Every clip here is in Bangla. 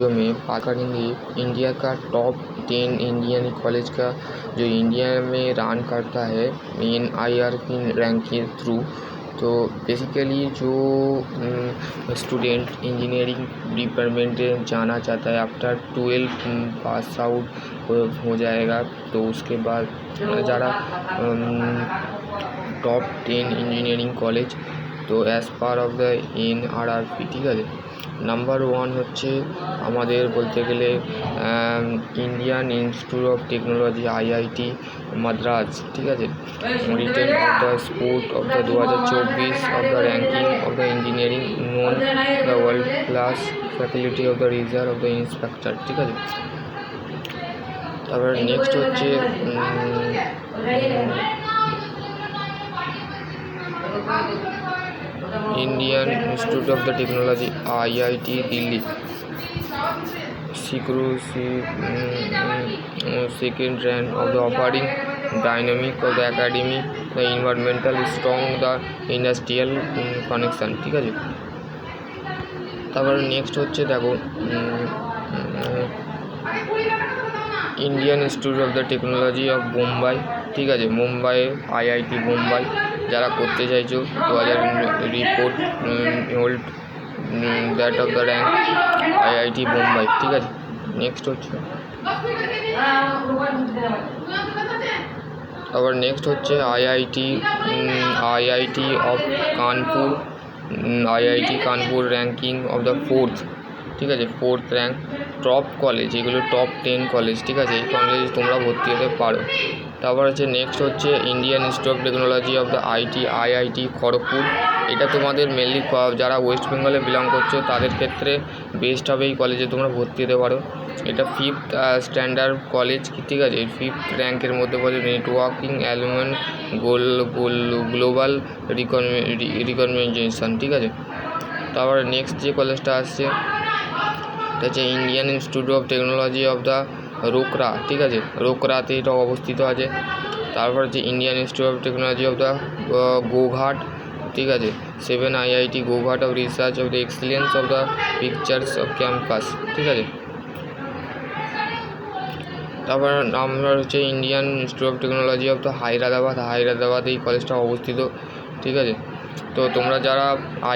में बात करेंगे इंडिया का टॉप 10 इंडियन कॉलेज का जो इंडिया में रन करता है इन IRP रैंक के थ्रू। तो बेसिकली जो स्टूडेंट इंजीनियरिंग डिपार्टमेंट जाना चाहता है आफ्टर 12 पास आउट हो जाएगा, तो उसके बाद ज़्यादा टॉप 10 इंजीनियरिंग कॉलेज तो as per of the NRRP, ঠিক আছে। নাম্বার 1 হচ্ছে আমাদের বলতে গেলে Indian Institute of technology IIT Madras, ঠিক আছে। Written of the sport of the 2024 of the ranking of the engineering known the world class faculty of the reserve of the inspector, ঠিক আছে। তারপর নেক্সট হচ্ছে Indian institute of the technology IIT Delhi second rank of the offering dynamic of the academy the environmental strong the industrial connection, ঠিক আছে। তারপরে নেক্সট হচ্ছে দেখো Indian Institute of the technology of Mumbai, ঠিক আছে। মুম্বাই IIT মুম্বাই যারা করতে চাইছো 2000 report hold that of the rank IIT Mumbai, ঠিক আছে। নেক্সট হচ্ছে আবার নেক্সট হচ্ছে IIT of Kanpur IIT Kanpur ranking of the 4th, ঠিক আছে। 4th র্যাঙ্ক টপ কলেজ, এগুলো টপ 10 কলেজ, ঠিক আছে। এই কলেজে তোমরা ভর্তি হতে পারো। তারপর হচ্ছে নেক্সট হচ্ছে Indian Institute of Technology of the IIT Kharagpur. এটা তোমাদের মেনলি যারা ওয়েস্ট বেঙ্গলে বিলং করছো তাদের ক্ষেত্রে বেস্ট হবে, এই কলেজে তোমরা ভর্তি হতে পারো। এটা 5th স্ট্যান্ডার্ড কলেজ, ঠিক আছে। 5th র্যাঙ্কের মধ্যে পড়ে নেটওয়ার্কিং অ্যালুমন গ্লোবাল রিকগনিশন, ঠিক আছে। তারপরে নেক্সট যে কলেজটা আসছে এটা হচ্ছে Indian Institute of Technology of the Roorkee, ঠিক আছে। রোকরাতে এটা অবস্থিত আছে। তারপর হচ্ছে Indian Institute of Technology of the Goghat, ঠিক আছে। 7 IIT Goghat of research of the excellence of the pictures of campus, ঠিক আছে। তারপর নাম্বার হচ্ছে Indian Institute of Technology of the Hyderabad এই কলেজটা অবস্থিত, ঠিক আছে। তো তোমরা যারা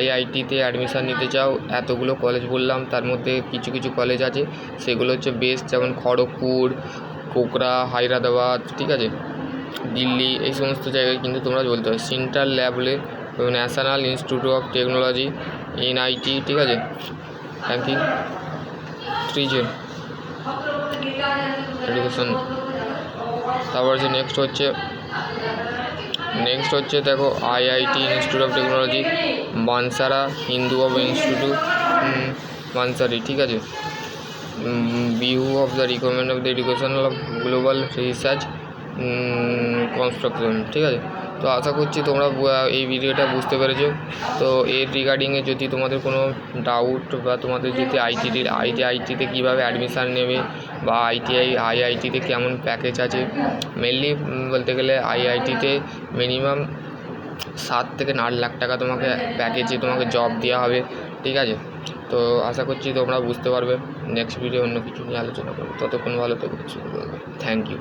IITতে অ্যাডমিশান নিতে চাও, এতগুলো কলেজ বললাম, তার মধ্যে কিছু কিছু কলেজ আছে সেগুলো হচ্ছে বেস্ট, যেমন খড়গপুর, কোকরা, হায়দ্রাবাদ, ঠিক আছে, দিল্লি, এই সমস্ত জায়গায় কিন্তু তোমরা বলতে হবে। সেন্ট্রাল ল্যাবলে National Institute of Technology NIT, ঠিক আছে, র্যাঙ্কিং 3 এডুকেশন। তারপর হচ্ছে নেক্সট হচ্ছে দেখো IIT Institute of Technology Banaras Hindu of institute বানসারি, ঠিক আছে। বিহু of the recommend of the educational of global research construction, ঠিক আছে। তো আশা করছি তোমরা এই ভিডিওটা বুঝতে পেরেছো। তো এর রিগার্ডিংয়ে যদি তোমাদের কোনো ডাউট বা তোমাদের যদি IITতে কীভাবে অ্যাডমিশান নেবে বা IITতে কেমন প্যাকেজ আছে, মেনলি বলতে গেলে IITতে মিনিমাম 7 থেকে 8 লাখ টাকা তোমাকে প্যাকেজে তোমাকে জব দেওয়া হবে, ঠিক আছে। তো আশা করছি তোমরা বুঝতে পারবে। নেক্সট ভিডিও অন্য কিছু নিয়ে আলোচনা করবো। ততক্ষণ ভালো থেকো, থ্যাংক ইউ।